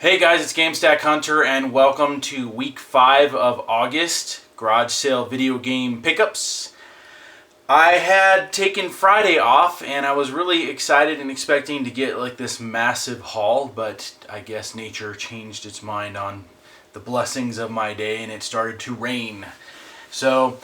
Hey guys, it's GameStack Hunter and welcome to week 5 of August garage sale video game pickups. I had taken Friday off and I was really excited and expecting to get like this massive haul, but I guess nature changed its mind on the blessings of my day and it started to rain. So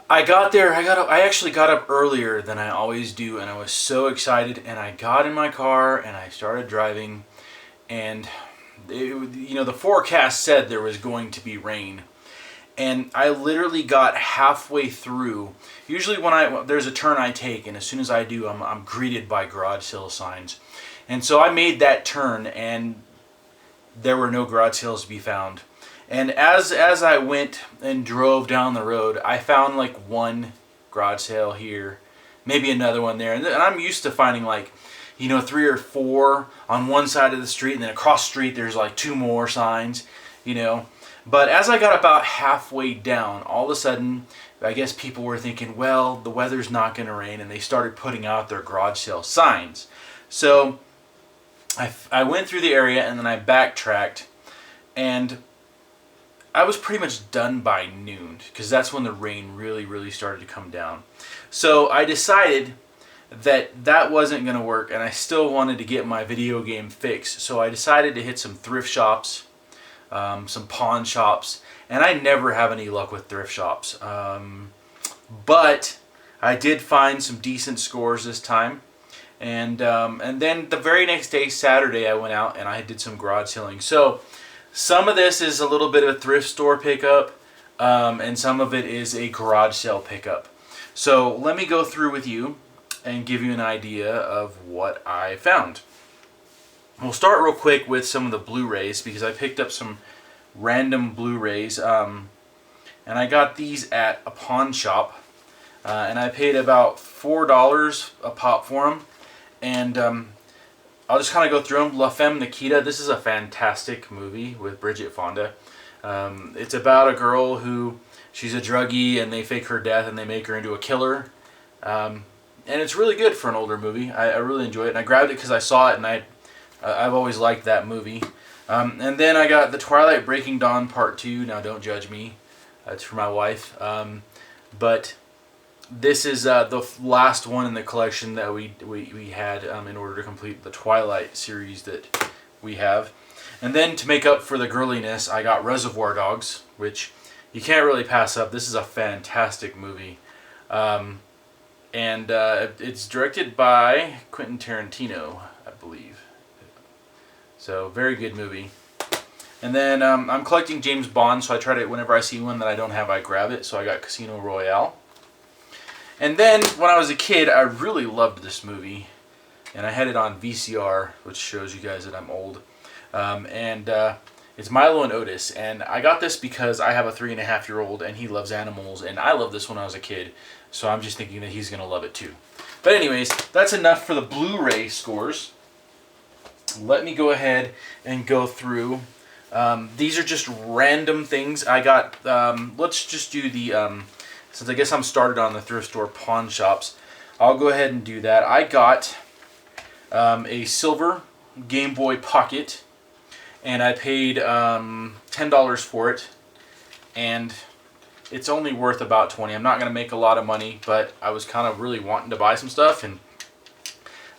I got there, I actually got up earlier than I always do and I was so excited and I got in my car and I started driving and the forecast said there was going to be rain, and I literally got halfway through. Usually, when there's a turn I take, and as soon as I do, I'm greeted by garage sale signs, and so I made that turn, and there were no garage sales to be found. And as I went and drove down the road, I found like one garage sale here, maybe another one there, and I'm used to finding like 3 or 4 on one side of the street, and then across the street there's like 2 more signs. But as I got about halfway down, all of a sudden, I guess people were thinking, well, the weather's not going to rain, and they started putting out their garage sale signs. So I went through the area, and then I backtracked, and I was pretty much done by noon, because that's when the rain really, really started to come down. So I decided that wasn't going to work, and I still wanted to get my video game fix. So I decided to hit some thrift shops, some pawn shops, and I never have any luck with thrift shops. But I did find some decent scores this time, and then the very next day, Saturday, I went out and I did some garage selling. So some of this is a little bit of a thrift store pickup, and some of it is a garage sale pickup. So let me go through with you and give you an idea of what I found. We'll start real quick with some of the Blu-rays because I picked up some random Blu-rays, and I got these at a pawn shop, and I paid about $4 a pop for them. And I'll just kind of go through them. La Femme Nikita. This is a fantastic movie with Bridget Fonda. It's about a girl who she's a druggie and they fake her death and they make her into a killer. And it's really good for an older movie. I really enjoy it, and I grabbed it because I saw it, and I've always liked that movie. And then I got the Twilight Breaking Dawn Part 2. Now, don't judge me. It's for my wife. But this is the last one in the collection that we had in order to complete the Twilight series that we have. And then to make up for the girliness, I got Reservoir Dogs, which you can't really pass up. This is a fantastic movie. And it's directed by Quentin Tarantino, I believe. So, very good movie. And then I'm collecting James Bond, so I try to, whenever I see one that I don't have, I grab it. So I got Casino Royale. And then, when I was a kid, I really loved this movie. And I had it on VCR, which shows you guys that I'm old. It's Milo and Otis. And I got this because I have a 3.5-year-old, and he loves animals. And I loved this when I was a kid. So I'm just thinking that he's going to love it too. But anyways, that's enough for the Blu-ray scores. Let me go ahead and go through. These are just random things. I got, let's just do the, since I guess I'm started on the thrift store pawn shops, I'll go ahead and do that. I got a silver Game Boy Pocket, and I paid $10 for it. And it's only worth about $20. I'm not going to make a lot of money, but I was kind of really wanting to buy some stuff, and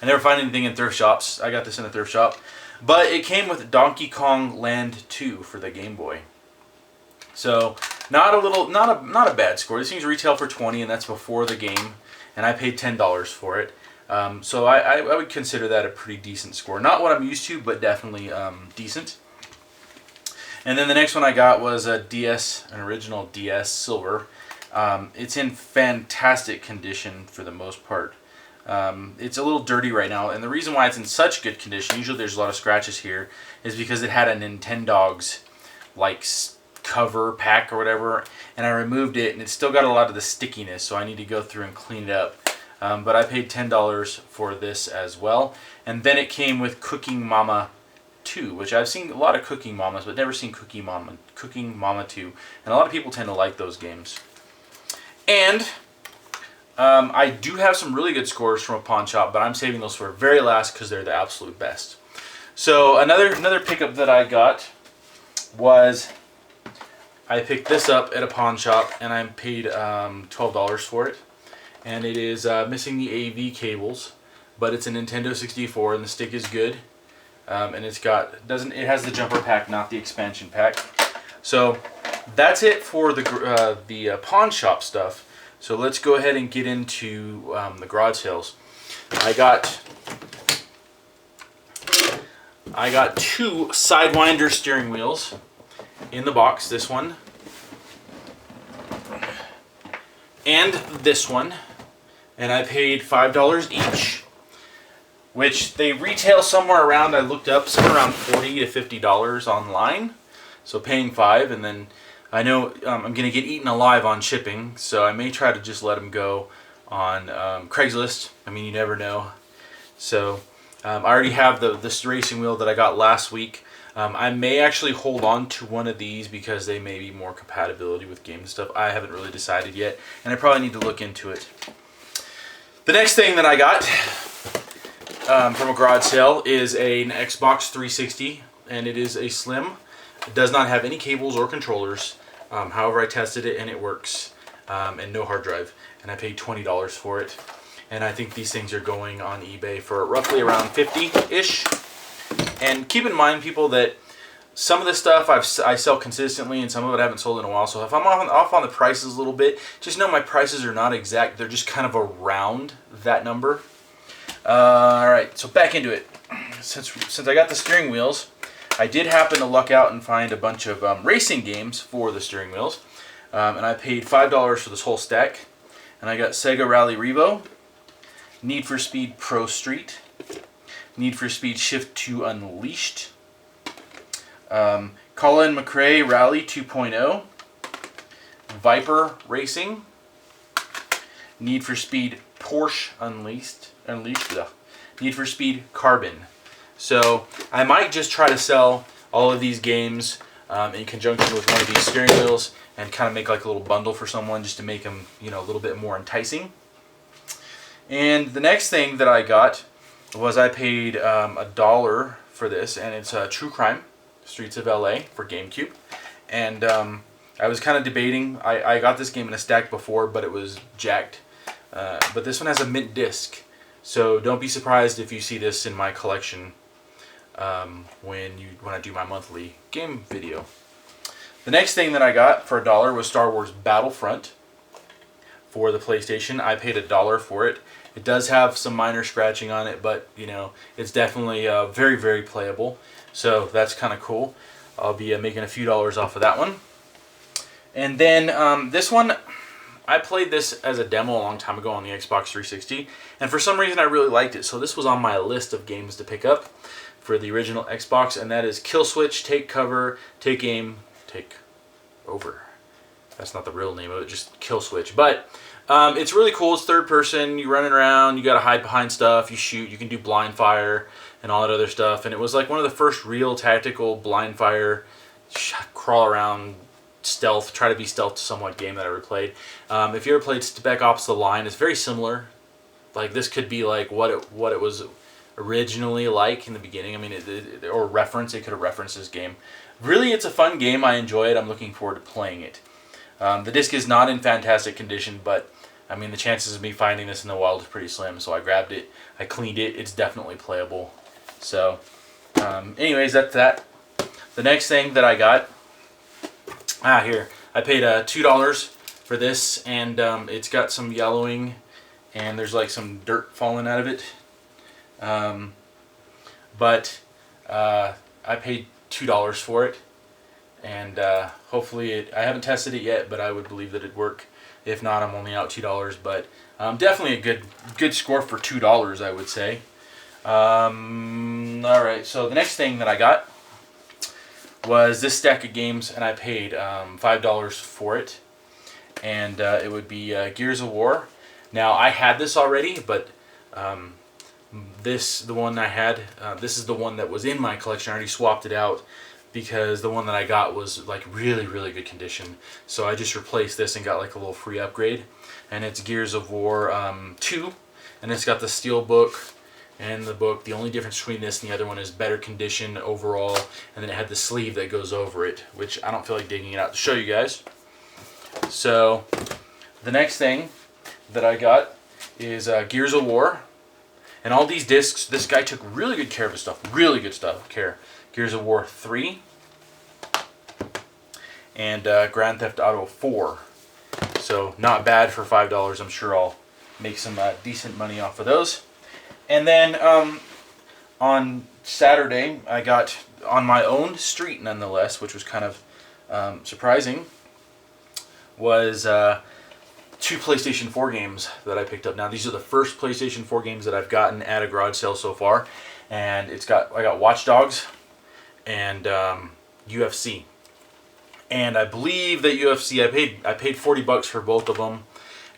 I never find anything in thrift shops. I got this in a thrift shop. But it came with Donkey Kong Land 2 for the Game Boy. So, not a bad score. These things retail for $20, and that's before the game, and I paid $10 for it. So I would consider that a pretty decent score. Not what I'm used to, but definitely decent. And then the next one I got was an original DS Silver. It's in fantastic condition for the most part. It's a little dirty right now, and the reason why it's in such good condition, usually there's a lot of scratches here, is because it had a Nintendogs like cover pack or whatever, and I removed it, and it's still got a lot of the stickiness, so I need to go through and clean it up. But I paid $10 for this as well. And then it came with Cooking Mama 2, which I've seen a lot of Cooking Mamas, but never seen Cooking Mama 2. And a lot of people tend to like those games. And I do have some really good scores from a pawn shop, but I'm saving those for very last because they're the absolute best. So another pickup that I got was, I picked this up at a pawn shop and I paid $12 for it. And it is missing the AV cables, but it's a Nintendo 64 and the stick is good. And it has the jumper pack, not the expansion pack. So that's it for the pawn shop stuff. So let's go ahead and get into the garage sales. I got 2 Sidewinder steering wheels in the box. This one and this one, and I paid $5 each, which they retail somewhere around, I looked up, somewhere around $40 to $50 online. So paying $5, and then I know I'm gonna get eaten alive on shipping, so I may try to just let them go on Craigslist. I mean, you never know. So I already have this racing wheel that I got last week. I may actually hold on to one of these because they may be more compatibility with games and stuff. I haven't really decided yet, and I probably need to look into it. The next thing that I got from a garage sale is an Xbox 360, and it is a slim. It does not have any cables or controllers. However, I tested it and it works, and no hard drive, and I paid $20 for it. And I think these things are going on eBay for roughly around $50-ish. And keep in mind, people, that some of this stuff I sell consistently, and some of it I haven't sold in a while. So if I'm off on the prices a little bit, just know my prices are not exact. They're just kind of around that number. All right, so back into it. Since I got the steering wheels, I did happen to luck out and find a bunch of racing games for the steering wheels. And I paid $5 for this whole stack. And I got Sega Rally Revo, Need for Speed Pro Street, Need for Speed Shift 2 Unleashed, Colin McRae Rally 2.0, Viper Racing, Need for Speed Porsche Unleashed, Need for Speed Carbon. So I might just try to sell all of these games in conjunction with one of these steering wheels and kind of make like a little bundle for someone just to make them, you know, a little bit more enticing. And the next thing that I got was I paid $1 for this, and it's True Crime Streets of LA for GameCube. And I was kind of debating. I got this game in a stack before, but it was jacked. But this one has a mint disc, so don't be surprised if you see this in my collection when I do my monthly game video. The next thing that I got for $1 was Star Wars Battlefront for the PlayStation. I paid $1 for it. It does have some minor scratching on it, but you know, it's definitely very, very playable. So that's kind of cool. I'll be making a few dollars off of that one. And then this one, I played this as a demo a long time ago on the Xbox 360, and for some reason I really liked it. So this was on my list of games to pick up for the original Xbox, and that is Kill Switch, Take Cover, Take Aim, Take Over. That's not the real name of it, just Kill Switch. But it's really cool. It's third person. You're running around. You got to hide behind stuff. You shoot. You can do blind fire and all that other stuff. And it was like one of the first real tactical blind fire, crawl around, stealth, try to be stealth somewhat game that I ever played. If you ever played Spec Ops: The Line, it's very similar. Like this could be like what it was originally like in the beginning. I mean, it could have referenced this game. Really, it's a fun game. I enjoy it. I'm looking forward to playing it. The disc is not in fantastic condition, but I mean the chances of me finding this in the wild is pretty slim. So I grabbed it, I cleaned it. It's definitely playable. So, anyways, that's that. The next thing that I got, here I paid $2 for this, and it's got some yellowing, and there's like some dirt falling out of it. But I paid $2 for it. And hopefully I haven't tested it yet, but I would believe that it'd work. If not, I'm only out $2, but definitely a good score for $2, I would say. All right, so the next thing that I got was this stack of games, and I paid $5 for it. And it would be Gears of War. Now, I had this already, but this is the one that was in my collection. I already swapped it out, because the one that I got was like really, really good condition. So I just replaced this and got like a little free upgrade. And it's Gears of War 2, and it's got the steel book, in the book. The only difference between this and the other one is better condition overall, and then it had the sleeve that goes over it, which I don't feel like digging it out to show you guys. So the next thing that I got is Gears of War. And all these discs, this guy took really good care of his stuff. Really good care. Gears of War 3 and Grand Theft Auto 4. So not bad for $5. I'm sure I'll make some decent money off of those. And then on Saturday, I got on my own street nonetheless, which was kind of surprising, was 2 PlayStation 4 games that I picked up. Now these are the first PlayStation 4 games that I've gotten at a garage sale so far, and I got Watch Dogs and UFC. And I believe that UFC, I paid $40 for both of them,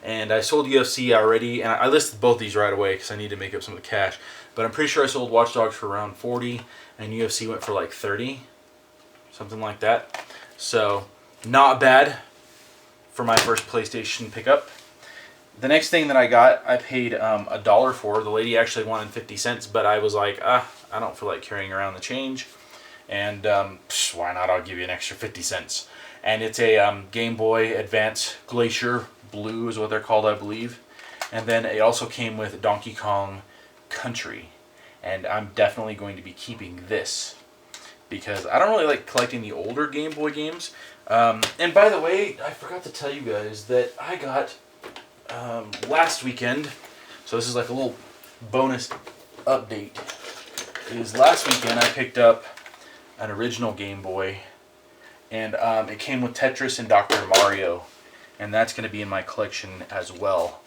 and I sold UFC already, and I listed both these right away because I need to make up some of the cash. But I'm pretty sure I sold Watch Dogs for around 40, and UFC went for like 30, something like that. So not bad for my first PlayStation pickup. The next thing that I got, I paid $1 for. The lady actually wanted 50 cents, but I was like, I don't feel like carrying around the change. And why not? I'll give you an extra 50 cents. And it's a Game Boy Advance Glacier Blue is what they're called, I believe. And then it also came with Donkey Kong Country. And I'm definitely going to be keeping this, because I don't really like collecting the older Game Boy games. And by the way, I forgot to tell you guys that I got last weekend, so this is like a little bonus update, is last weekend I picked up an original Game Boy, and it came with Tetris and Dr. Mario, and that's going to be in my collection as well.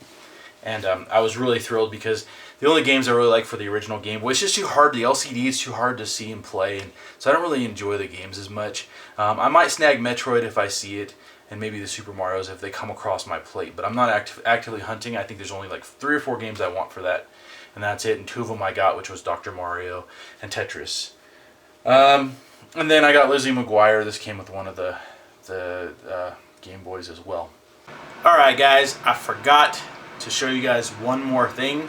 And I was really thrilled because the only games I really like for the original Game Boy, it's just too hard. The LCD is too hard to see and play, and so I don't really enjoy the games as much. I might snag Metroid if I see it, and maybe the Super Marios if they come across my plate. But I'm not actively hunting. I think there's only like 3 or 4 games I want for that, and that's it. And 2 of them I got, which was Dr. Mario and Tetris. And then I got Lizzie McGuire. This came with one of the Game Boys as well. Alright guys, I forgot to show you guys one more thing.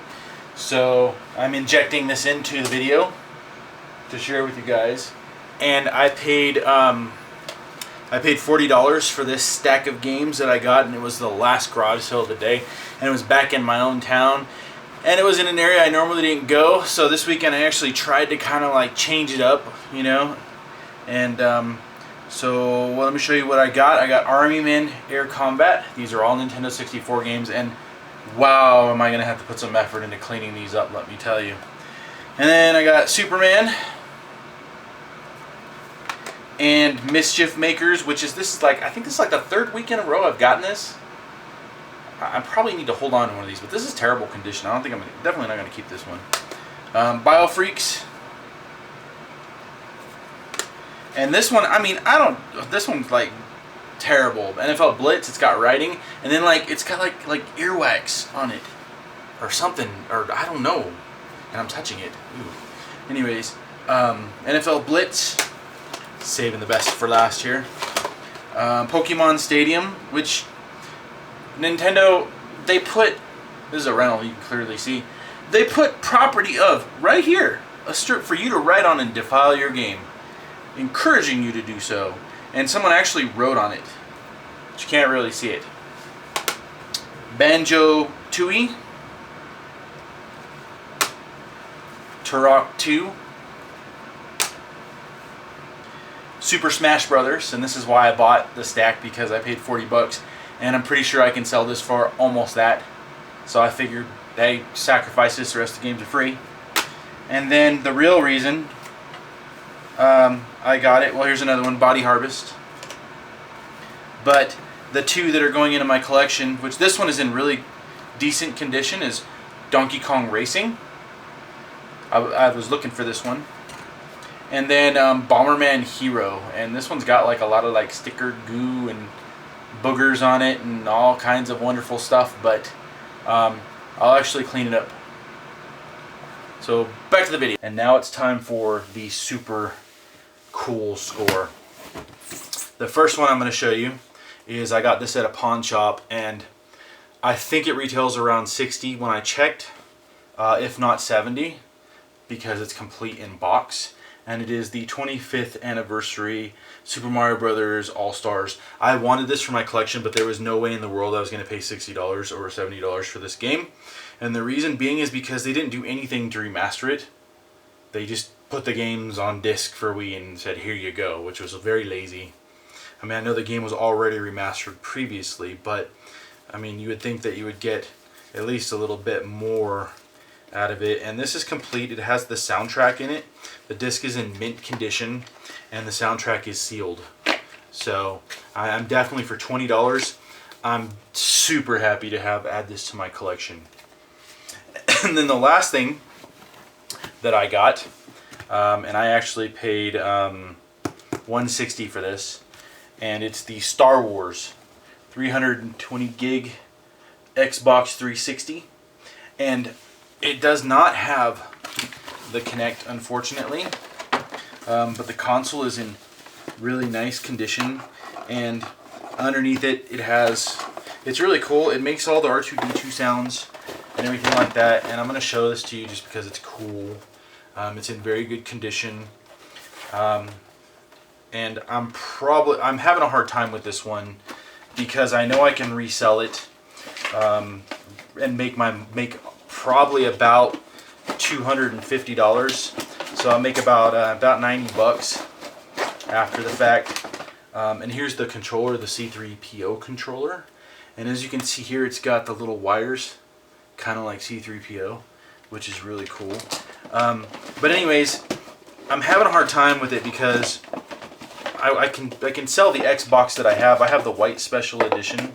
So I'm injecting this into the video to share with you guys. And I paid $40 for this stack of games that I got, and it was the last garage sale of the day. And it was back in my own town. And it was in an area I normally didn't go. So this weekend I actually tried to kind of like change it up, you know. And so let me show you what I got. I got Army Men Air Combat. These are all Nintendo 64 games, and wow, am I going to have to put some effort into cleaning these up, let me tell you. And then I got Superman and Mischief Makers, which is, this is like, I think this is like the 3rd week in a row I've gotten this. I probably need to hold on to one of these, but this is terrible condition. I don't think definitely not going to keep this one. BioFreaks. And this one, I mean, this one's like terrible. NFL Blitz, it's got writing, and then like it's got like earwax on it or something, or I don't know, and I'm touching it. Ooh. Anyways, NFL Blitz, saving the best for last here. Pokemon Stadium, which Nintendo, they put, this is a rental, you can clearly see, they put property of right here, a strip for you to write on and defile your game, encouraging you to do so. And someone actually wrote on it, but you can't really see it. Banjo-Tooie, Turok 2, Super Smash Brothers, and this is why I bought the stack, because I paid $40, and I'm pretty sure I can sell this for almost that. So I figured, hey, sacrifice this, the rest of the games are free. And then the real reason I got it, well, here's another one, Body Harvest. But the 2 that are going into my collection, which this one is in really decent condition, is Donkey Kong Racing. I was looking for this one. And then Bomberman Hero, and this one's got like a lot of like sticker goo and boogers on it and all kinds of wonderful stuff, but I'll actually clean it up. So back to the video. And now it's time for the super cool score. The first one I'm going to show you is I got this at a pawn shop, and I think it retails around 60 when I checked, if not 70. because it's complete in box. And it is the 25th anniversary Super Mario Brothers All-Stars. I wanted this for my collection, but there was no way in the world I was going to pay $60 or $70 for this game. And the reason being is because they didn't do anything to remaster it. They just put the games on disc for Wii and said, here you go, which was very lazy. I mean, I know the game was already remastered previously, but I mean, you would think that you would get at least a little bit more out of it. And this is complete. It has the soundtrack in it. The disc is in mint condition and the soundtrack is sealed. So I'm definitely, for $20, I'm super happy to add this to my collection. And then the last thing that I got, and I actually paid $160 for this, and it's the Star Wars 320 gig Xbox 360, and it does not have the Kinect, unfortunately, but the console is in really nice condition, and underneath it, it's really cool. It makes all the R2-D2 sounds and everything like that, and I'm going to show this to you just because it's cool. It's in very good condition, and I'm having a hard time with this one because I know I can resell it and make probably about $250. So I'll make about 90 bucks after the fact. And here's the controller, the C3PO controller. And as you can see here, it's got the little wires, kind of like C3PO, which is really cool. But anyways, I'm having a hard time with it because I can sell the Xbox that I have. I have the white special edition,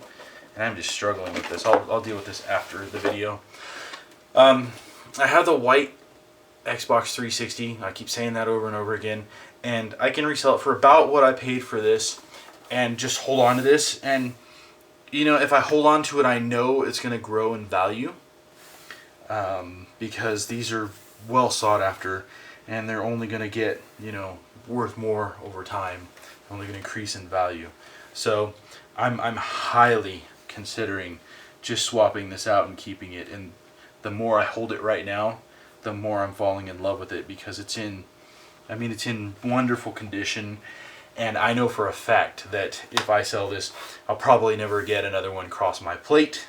and I'm just struggling with this. I'll deal with this after the video. I have the white Xbox 360. I keep saying that over and over again, and I can resell it for about what I paid for this, and just hold on to this. And you know, if I hold on to it, I know it's going to grow in value, because these are well sought after, and they're only going to get, you know, worth more over time. They're only going to increase in value. So I'm highly considering just swapping this out and keeping it. And the more I hold it right now, the more I'm falling in love with it, because it's in wonderful condition. And I know for a fact that if I sell this, I'll probably never get another one cross my plate.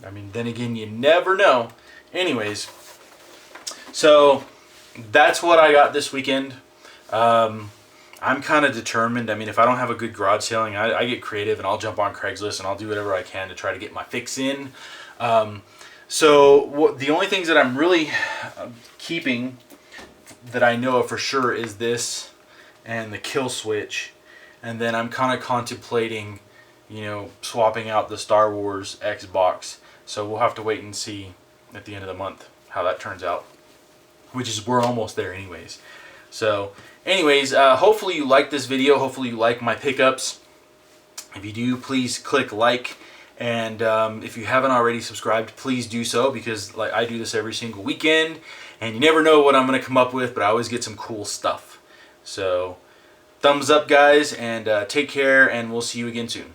I mean, then again, you never know. Anyways, so that's what I got this weekend. I'm kind of determined. I mean, if I don't have a good garage sailing, I get creative and I'll jump on Craigslist and I'll do whatever I can to try to get my fix in. So the only things that I'm really keeping that I know of for sure is this and the kill switch. And then I'm kind of contemplating, you know, swapping out the Star Wars Xbox. So we'll have to wait and see at the end of the month how that turns out, which is, we're almost there anyways. So anyways, hopefully you like this video. Hopefully you like my pickups. If you do, please click like. And if you haven't already subscribed, please do so, because like I do this every single weekend, and you never know what I'm going to come up with, but I always get some cool stuff. So thumbs up, guys, and take care, and we'll see you again soon.